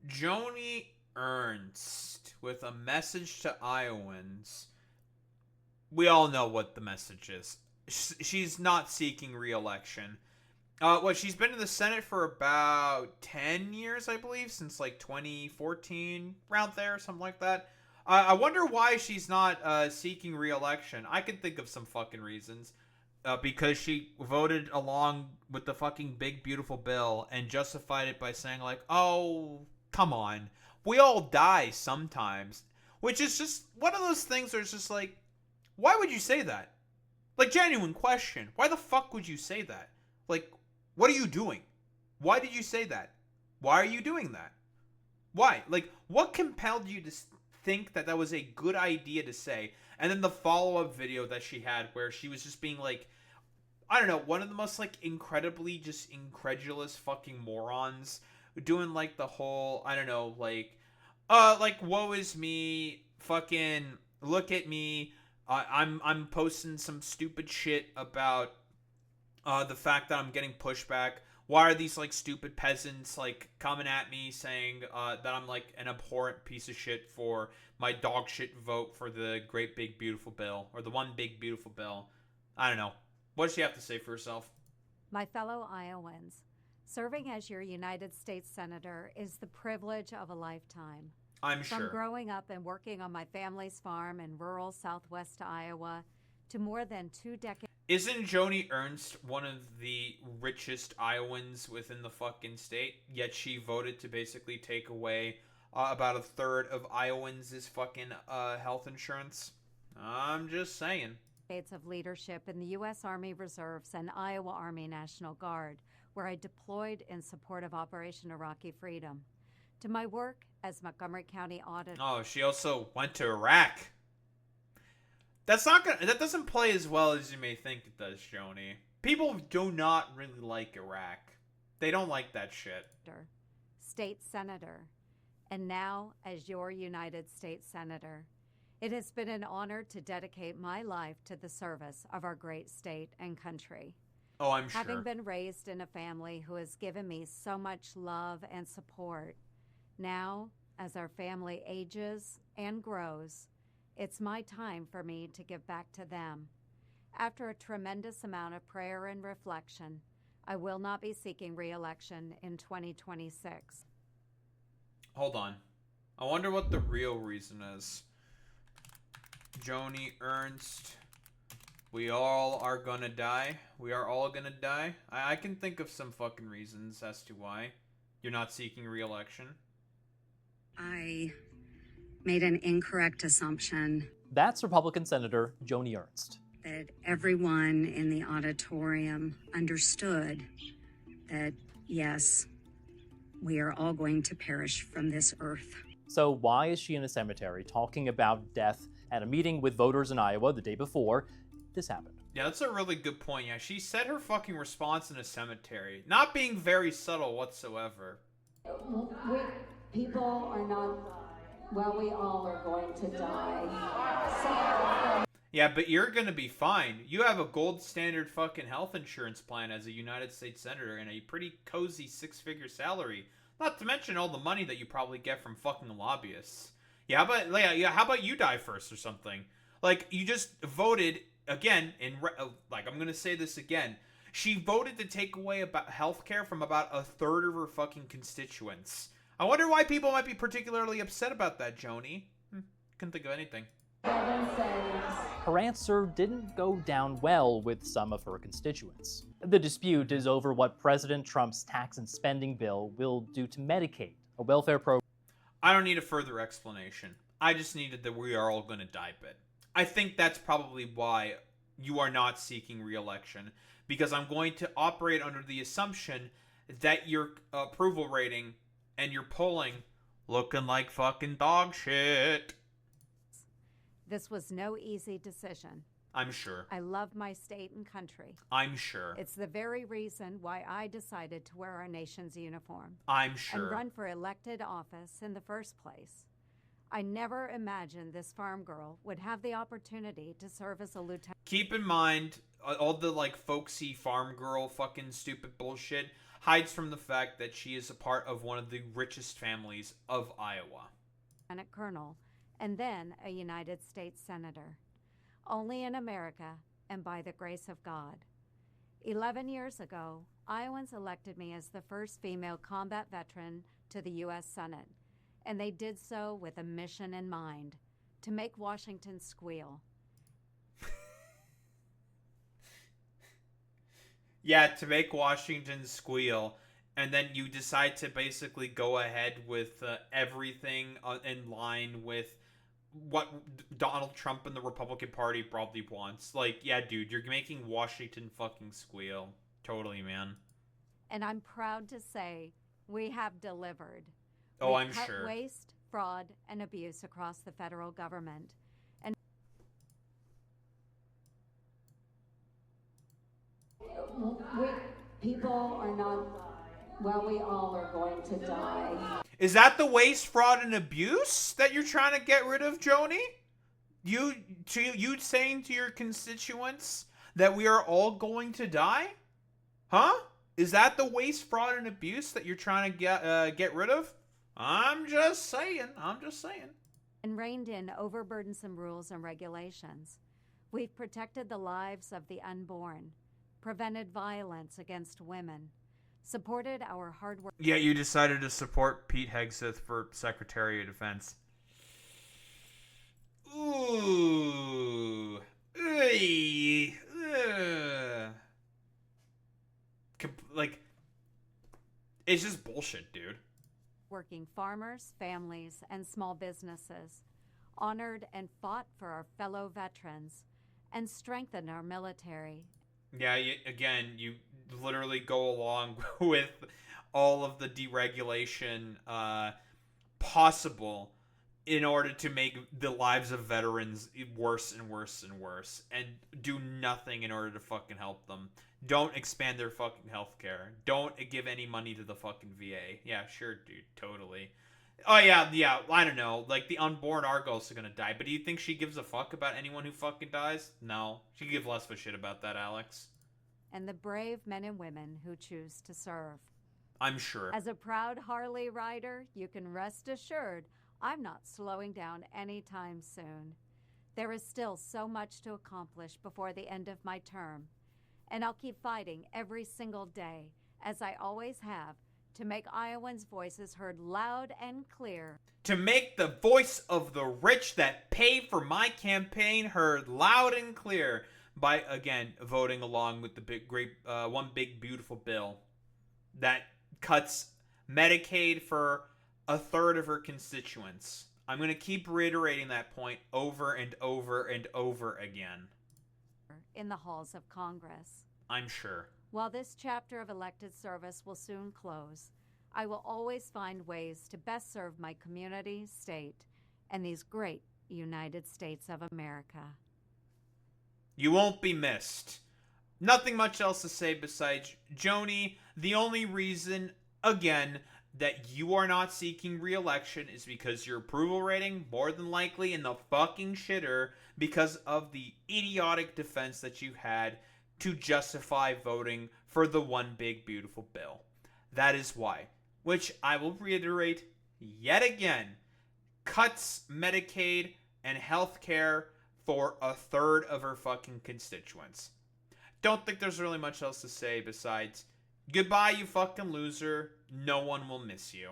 Joni Ernst with a message to Iowans. We all know what the message is. She's not seeking re-election. She's been in the Senate for about 10 years, I believe, since like 2014, around there, something like that. I wonder why she's not seeking re-election. I can think of some fucking reasons. Because she voted along with the fucking big beautiful bill and justified it by saying like, "Oh, come on, we all die sometimes," which is just one of those things where it's just like, why would you say that? Like, genuine question. Why the fuck would you say that? Like, what are you doing? Why did you say that? Why are you doing that? Why? Like, what compelled you to think that that was a good idea to say? And then the follow-up video that she had where she was just being like, I don't know, one of the most like incredibly just incredulous fucking morons doing like the whole, I don't know, like woe is me, fucking look at me. I'm posting some stupid shit about the fact that I'm getting pushback. Why are these like stupid peasants like coming at me saying that I'm like an abhorrent piece of shit for my dog shit vote for the great big beautiful bill, or the one big beautiful bill? I don't know. What does she have to say for herself? My fellow Iowans, serving as your United States Senator is the privilege of a lifetime. I'm From sure. growing up and working on my family's farm in rural southwest Iowa to more than 2 decades. Isn't Joni Ernst one of the richest Iowans within the fucking state? Yet she voted to basically take away about a third of Iowans' fucking health insurance. I'm just saying. Of leadership in the U.S. Army Reserves and Iowa Army National Guard, where I deployed in support of Operation Iraqi Freedom, to my work as Montgomery County Auditor. Oh, she also went to Iraq. That doesn't play as well as you may think it does, Joni. People do not really like Iraq. They don't like that shit. State Senator, and now as your United States Senator. It has been an honor to dedicate my life to the service of our great state and country. Oh, I'm sure. Having been raised in a family who has given me so much love and support, now, as our family ages and grows, it's my time for me to give back to them. After a tremendous amount of prayer and reflection, I will not be seeking re-election in 2026. Hold on. I wonder what the real reason is. Joni Ernst. We all are gonna die. We are all gonna die. I can think of some fucking reasons as to why you're not seeking re-election. I made an incorrect assumption. That's Republican Senator Joni Ernst. That everyone in the auditorium understood that, yes, we are all going to perish from this earth. So why is she in a cemetery talking about death at a meeting with voters in Iowa the day before this happened? Yeah, that's a really good point. Yeah, she said her fucking response in a cemetery. Not being very subtle whatsoever. People are not, well, we all are going to die. Yeah, but you're gonna be fine. You have a gold standard fucking health insurance plan as a United States Senator and a pretty cozy 6-figure salary. Not to mention all the money that you probably get from fucking lobbyists. Yeah, but how about you die first or something? Like, you just voted again I'm gonna say this again. She voted to take away about healthcare from about a third of her fucking constituents. I wonder why people might be particularly upset about that, Joni. Couldn't think of anything. Her answer didn't go down well with some of her constituents. The dispute is over what President Trump's tax and spending bill will do to Medicaid, a welfare program. I don't need a further explanation. I just needed the "we are all gonna die" bit. I think that's probably why you are not seeking re-election, because I'm going to operate under the assumption that your approval rating and your polling looking like fucking dog shit. This was no easy decision. I'm sure. I love my state and country. I'm sure. It's the very reason why I decided to wear our nation's uniform. I'm sure. And run for elected office in the first place. I never imagined this farm girl would have the opportunity to serve as a lieutenant. keep in mind, all the, like, folksy farm girl fucking stupid bullshit hides from the fact that she is a part of one of the richest families of Iowa. Lieutenant Colonel, and then a United States Senator. Only in America, and by the grace of God. 11 years ago, Iowans elected me as the first female combat veteran to the U.S. Senate, and they did so with a mission in mind, to make Washington squeal. Yeah, to make Washington squeal, and then you decide to basically go ahead with everything in line with what Donald Trump and the Republican Party probably wants. Like, yeah, dude, you're making Washington fucking squeal. Totally, man. And I'm proud to say we have delivered. Oh, We I'm cut sure. waste, fraud, and abuse across the federal government. And People are not, well, we all are going to die. Is that the waste, fraud, and abuse that you're trying to get rid of, Joni? You saying to your constituents that we are all going to die? Huh? Is that the waste, fraud, and abuse that you're trying to get rid of? I'm just saying. and reined in overburdensome rules and regulations. We've protected the lives of the unborn, prevented violence against women, supported our hard work. Yeah, you decided to support Pete Hegseth for Secretary of Defense. Ooh. Like, it's just bullshit, dude. Working farmers, families, and small businesses, honored and fought for our fellow veterans, and strengthened our military. Yeah, you literally go along with all of the deregulation possible in order to make the lives of veterans worse and worse and worse, and do nothing in order to fucking help them. Don't expand their fucking healthcare. Don't give any money to the fucking VA. Yeah, sure, dude, totally. Oh, yeah, I don't know. Like, the unborn Argos are gonna die, but do you think she gives a fuck about anyone who fucking dies? No. She could give less of a shit about that, Alex. And the brave men and women who choose to serve. I'm sure. As a proud Harley rider, you can rest assured I'm not slowing down anytime soon. There is still so much to accomplish before the end of my term, and I'll keep fighting every single day, as I always have, to make Iowans' voices heard loud and clear. To make the voice of the rich that pay for my campaign heard loud and clear by, again, voting along with the one big beautiful bill that cuts Medicaid for a third of her constituents. I'm going to keep reiterating that point over and over and over again. In the halls of Congress. I'm sure. While this chapter of elected service will soon close, I will always find ways to best serve my community, state, and these great United States of America. You won't be missed. Nothing much else to say besides, Joni, the only reason, again, that you are not seeking re-election is because your approval rating, more than likely in the fucking shitter, because of the idiotic defense that you had to justify voting for the one big beautiful bill. That is why. Which I will reiterate yet again, cuts Medicaid and healthcare for a third of her fucking constituents. Don't think there's really much else to say besides, goodbye, you fucking loser. No one will miss you.